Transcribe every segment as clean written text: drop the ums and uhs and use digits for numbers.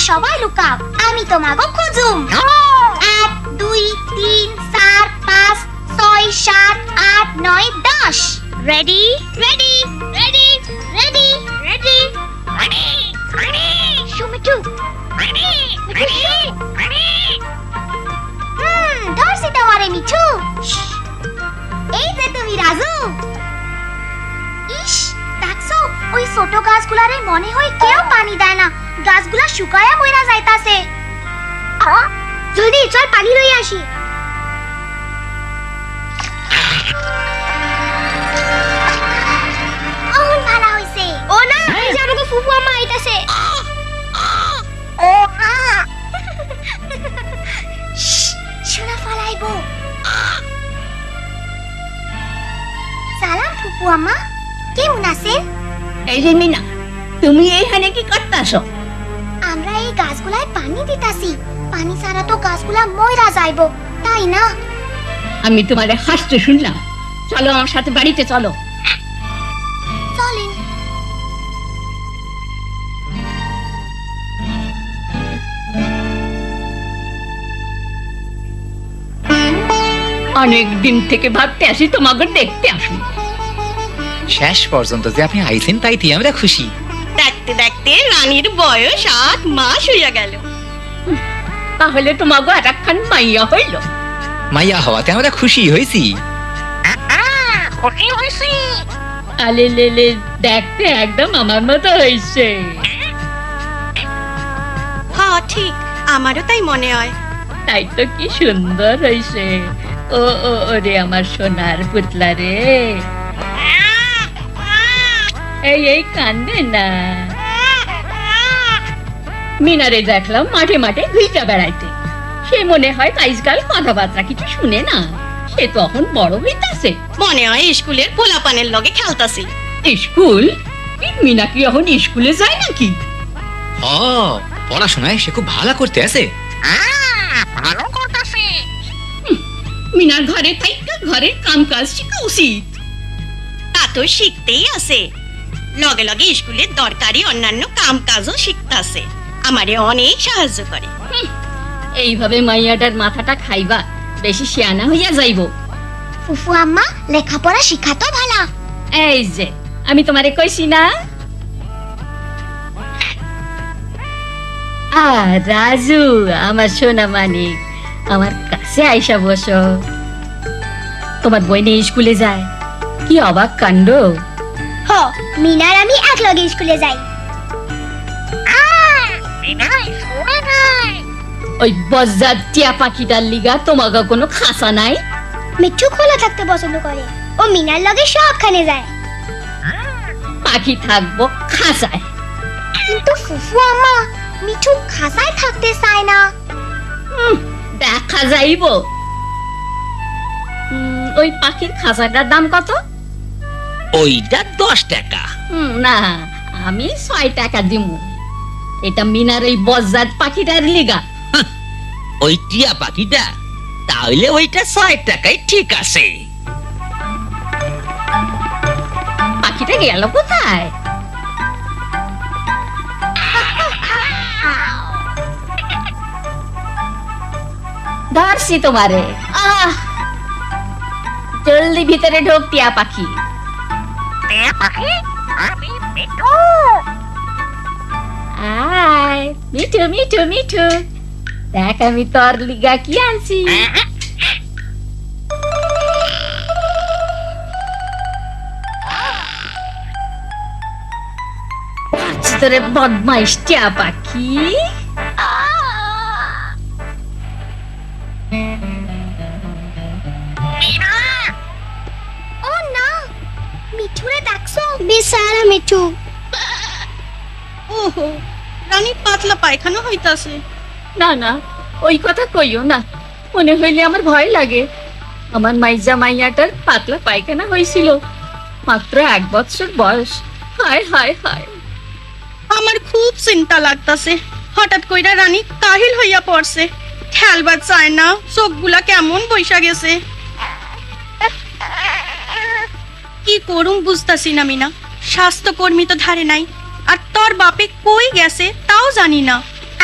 সবাই লুকাও, আমি তোমাকে খুঁজুম। 1 2 3 4 5 6 7 8 9 10। Ready ready ready ready ready ready ready সুমিটু রেডি রেডি রেডি। ধরছি তোমারে মিঠু। এই যে তুমি রাজু। ইস, দেখছো ওই ছোট গাছগুলারে মনে হয় কেউ পানি দেয় না, গাছগুলা শুকায়া মইরা যাইতাছে। জলদি চল পানি লই আসি। অহন ভালো হইছে। ও না, এই যে আমাকে ফুফু আম্মা আইতাছে। ও না, শোনা ফালাইবো। সালাম ফুফু আম্মা, কেমন আছেন? এই যে মিনা, তুমি এইখানে কি করতাছো? আমরা এই গাছগুলায় পানি দিতাছি, পানি ছাড়া তো গাছগুলা মইরা যাইবো, তাই না? আমি তোমারে হাসতে শুনলাম। চলো আমার সাথে বাড়িতে চলো। চলেন। অনেক দিন থেকে ভাবতে আসি তোমাকে দেখতে আসুন। শেষ পর্যন্ত যে আপনি আইছেন তাইতে আমরা খুশি। দেখতে দেখতে রানীর বয়স 8 মাস হইয়া গেল। তাহলে তোমাকে আরেকখান মাইয়া হইল। মাইয়া হওয়াতে আমরা খুশি হয়েছি। আলে লেলে, দেখতে একদম আমার মতো হয়েছে। হ্যাঁ ঠিক, আমারও তাই মনে হয়। তাই তো কি সুন্দর হয়েছে। ও ও ওরে আমার সোনার পুতলা রে। এই এই কান্দে না। মিনারে দেখলাম মাঠে মাঠে ঘুইটা বেড়াইতে। সে মনে হয় আজকাল কথাবার্তা কিছু শুনে না। সে তখন বড় হইতাছে। মনে হয় স্কুলের পোলাপানের লগে খেলতাছি। স্কুল? মিনা কি এখন স্কুলে যায় নাকি? ও, পড়াশোনায় সে খুব ভালো করতে আছে। মিনার ঘরে থাইকা ঘরের কাম কাজ শিখা উচিত। তা তো শিখতেই আছে, লগে লগে স্কুলের দরকারি অন্যান্য কাম কাজও শিখতাছে। আমারে অনেক সাহায্য করে। এইভাবে মাইয়াটার মাথাটা খাইবা, বেশি শিয়ানা হইয়া যাইব। ফুফু আম্মা লেখাপড়া শিখাতো ভালো। এই যে আমি তোমারে কইছি না। রাজু, আমার সোনা মানিক, আমার কাছে আইসা বসো। তোমার বইনে স্কুলে যায়, কি অবাক কাণ্ড। হ, মিনার আমি একলগে স্কুলে যাই। ওই বজ্জাত টিয়া পাখিটার লিগা তোমাকে কোনো খাসা নাই? মিঠু খোলা থাকতে পছন্দ করে, ও মিনার লগে সবখানে যায়। পাখি থাকবো খাসায়। কিন্তু ফুফু আম্মা, মিঠু খাসায় থাকতে চায় না। দেখা যাইব। ওই পাখির খাঁচাটার দাম কত? ওইটা 10 টাকা। না, আমি 6 টাকা দিমু। এটা মিনার এই বজ্জাত পাখিটার লিগা। ওই টিয়া পাখিটা? তাহলে ওইটা 6 টাকায় ঠিক আছে। পাখিটা গেল কোথায়? ধরছি তোমারে। জলদি ভিতরে ঢোক টিয়া পাখি। আয় মিঠু মিঠু মিঠু, দেখ আমি তোর লিগা কি আনছি। তোরে বদমাইশ টিয়া পাখি। ও না, মিঠুরে দেখছো? বেচারা মিঠু। ওহো, রানীর পাতলা পায়খানা হইতাছে। না না, ওই কথা কইও না, মনে হইলে আমার ভয় লাগে। আমার মাইজা মাইয়াটার পাতলা পায়খানা হয়েছিল, মাত্র 1 বছর বয়স। হায় হায় হায়। আমার খুব চিন্তা লাগতাছে। হঠাৎ কইরা রানী কাহিল হইয়া পড়ছে, খেলবার চায় না, চোখগুলা কেমন বইসা গেছে। কি করুম বুঝতাছি না মিনা। স্বাস্থ্যকর্মী তো ধারে নাই, আর তোর বাপে কই গেছে তাও জানি না।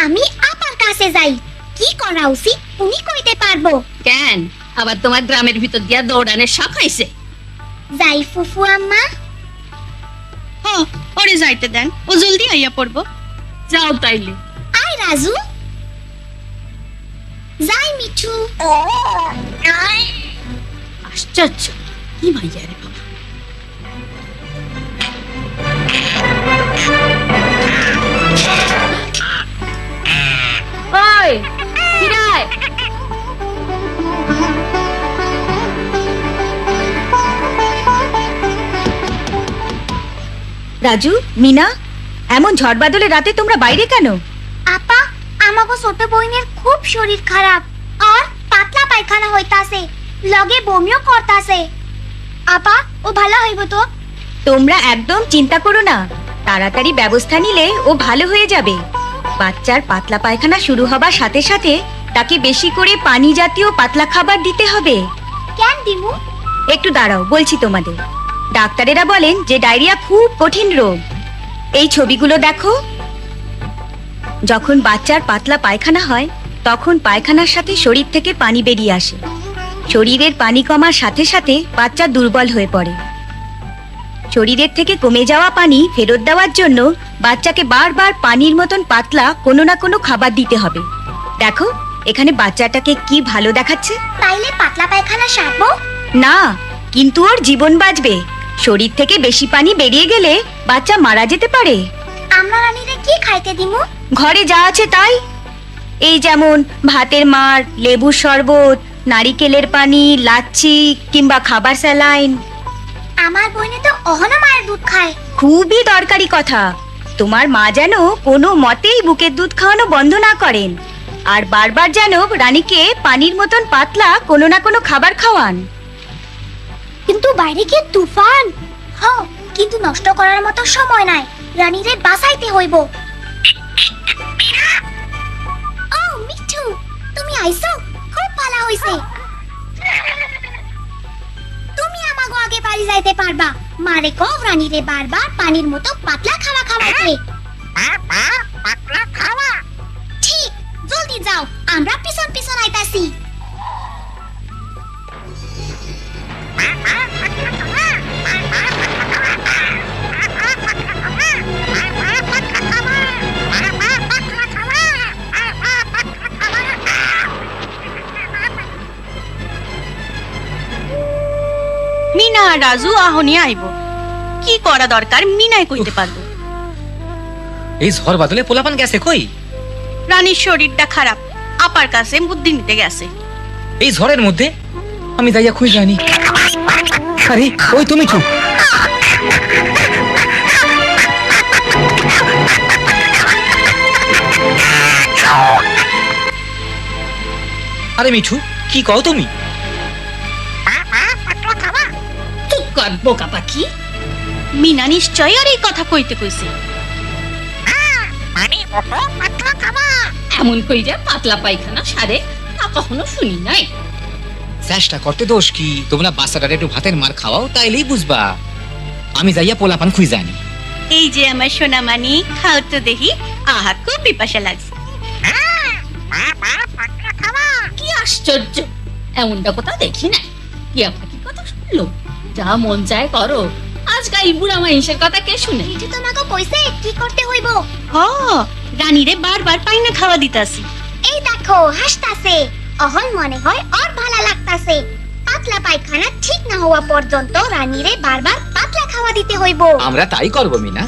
আমি আপার কাছে যাই, কি করা উচিত উনি কইতে পারবো। কেন আবার তোমার গ্রামের ভিতর দিয়া দৌড়ানের শখ হয়েছে? যাই ফুফু আম্মা। হ, ওরে যাইতে দেন, ও জলদি আইয়া পড়বো। যাও তাইলে। আয় রাজু, যাই মিঠু। আশ্চর্য, কি মাইয়া রে বাবা। ওই ফিরায়। রাজু, মিনা, এমন ঝড় বাদলে রাতে তোমরা বাইরে কেন? আপা, আমাগো ছোট বোনের খুব শরীর খারাপ আর পাতলা পায়খানা হইতাছে, লগে বমিও করতাছে। আপা, ও ভালো হইব তো? তোমরা একদম চিন্তা করো না, তাড়াতাড়ি ব্যবস্থা নিলে ও ভালো হয়ে যাবে। বাচ্চার পাতলা পায়খানা শুরু হবার সাথে সাথে তাকে বেশি করে পানি জাতীয় পাতলা খাবার দিতে হবে। কেন দিমু? একটু দাঁড়াও, বলছি তোমাদের। ডাক্তারেরা বলেন যে ডায়রিয়া খুব কঠিন রোগ। এই ছবিগুলো দেখো। যখন বাচ্চার পাতলা পায়খানা হয় তখন পায়খানার সাথে শরীর থেকে পানি বেরিয়ে আসে। শরীরের পানি কমার সাথে সাথে বাচ্চা দুর্বল হয়ে পড়ে। শরীরের থেকে কমে যাওয়া পানি ফেরত দেওয়ার জন্য বাচ্চাকে বারবার পানির মতন পাতলা কোনো না কোনো খাবার দিতে হবে। দেখো, এখানে বাচ্চাটাকে কি ভালো দেখাচ্ছে। তাইলে পাতলা পায়খানা সারবো? না, কিন্তু ওর জীবন বাঁচবে। শরীর থেকে বেশি পানি বেরিয়ে গেলে বাচ্চা মারা যেতে পারে। আমরা রানীরে কি খাইতে দিমু? ঘরে যা আছে তাই। এই যেমন ভাতের মার, লেবুর শরবত, নারিকেলের পানি, লাচ্ছি কিংবা খাবার স্যালাইন। আমার বোনে তো অহনো মায়ের দুধ খায়। খুবই দরকারি কথা। তোমার মা যেন কোনো মতেই বুকের দুধ খাওয়ানো বন্ধ না করেন, আর বারবার যেন রানীকে পানির মতন পাতলা কোনো না কোনো খাবার খাওয়ান। কিন্তু বাইরে কি তুফান। কিন্তু নষ্ট করার মতো সময় নাই, রানীরে বাঁচাইতে হইব। ও মিঠু, তুমি আইছো, খুব ভালো হইছে। তুমি আমাগো আগে বাড়ি যাইতে পারবা। মারে কও রানীরে বারবার পানির মতো পাতলা খাওয়া খাওয়াতে। ঠিক, জলদি যাও, আমরা পিছন পিছন আইতাছি। মিনা আর রাজু আহনি আইব, কি করা দরকার মিনাই কইতে পারবো। এই ঝড় বাদলে পোলাপান গেছে কই? রানীর শরীরটা খারাপ, আপার কাছে বুদ্ধি নিতে গেছে। এই ঝড়ের মধ্যে আমি যাইয়া খুঁজ জানি। আরে ওই তুমি চুপ। আরে মিঠু, কি কও তুমি? চুপ কর বোকা পাখি। মিনা নিশ্চয় আর এই কথা কইতে কইছে। এমন কইরা পাতলা পায়খানা সারে তা কখনো শুনি নাই। চেষ্টা করতে দোষ কি? তোমরা বাচ্চাটার একটু ভাতের মার খাওয়াও, তাইলেই বুঝবা। আমি যাইয়া পোলাপান খুঁজ জানি। এই যে আমার সোনামানি, খাও তো দেখি, আহা খুব পিপাসা লাগছে। কি আশ্চর্য, এমনটা কোথাও দেখি নাই। টিয়া পাখি কথা শুনলো, যা মন চায় করো। আজকাল এই বুড়া মাইসের কথা কে শুনে? মিঠু তোমাকে কইছে কি করতে হইব। রানীরে বারবার পাইনা খাওয়া দিতাছি। এই দেখো হাসতাছে, অহন মনে হয় আর ভালো লাগতাছে। পাতলা পায়খানা ঠিক না হওয়া পর্যন্ত রানীরে বারবার পাতলা খাওয়া দিতে হইব। আমরা তাই করবো মিনা।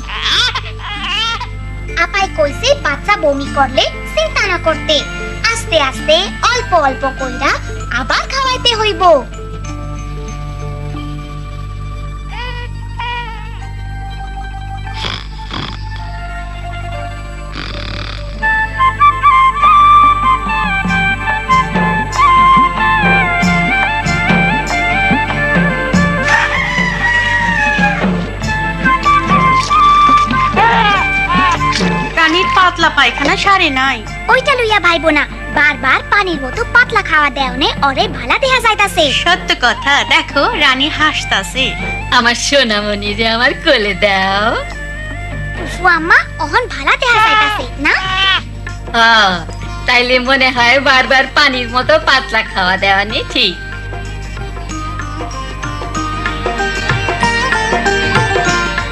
আপাই কইছে বাচ্চা বমি করলে চিন্তা না করতে, আস্তে আস্তে অল্প অল্প কইরা আবার খাওয়াইতে হইব। রানীর পাতলা পায়খানা সারে নাই। ওইটা লইয়া ভাইবো না, বারবার পানির মতো পাতলা খাওয়া দেওনে ওরে ভালা দেয়া যাইতাছে। সত্য কথা, দেখো রানী হাসতাছে। আমার সোনামণি যে আমার কোলে দাও। ফুফু আম্মা, অহন ভালা দেয়া যাইতাছে না? তাইলে মনে হয় বারবার পানির মতো পাতলা খাওয়া দেওয়া নি ঠিক।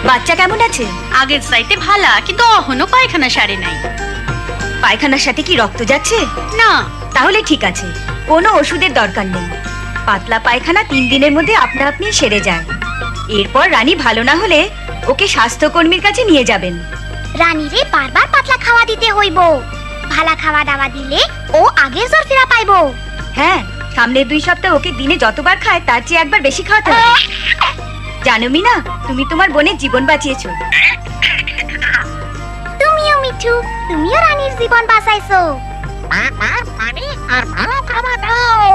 বাচ্চা কেমন আছে? আগের চাইতে ভালা, কিন্তু অহনো পায়খানা সারে নাই। পায়খানার সাথে কি রক্ত যাচ্ছে? না, তাহলে ঠিক আছে, কোনো ওষুধের দরকার নেই। পাতলা পায়খানা 3 দিনের মধ্যে আপনা আপনি সেরে যায়। এরপর রানী ভালো না হলে ওকে স্বাস্থ্যকর্মীর কাছে নিয়ে যাবেন। রানীরে বারবার পাতলা খাওয়া দিতে হইব। ভালা খাওয়া দাওয়া দিলে ও আগের জ্বর ফেরা পাইবো। হ্যাঁ, সামনের 2 সপ্তাহ ওকে দিনে যতবার খায় তার চেয়ে একবার বেশি খাওয়াতে হবে। জানো মিনা, তুমি তোমার বোনের জীবন বাঁচিয়েছো। তুমিও মিঠু, তুমিও রানীর জীবন বাঁচাইছো। পানি আর ভালো খাওয়া দাও।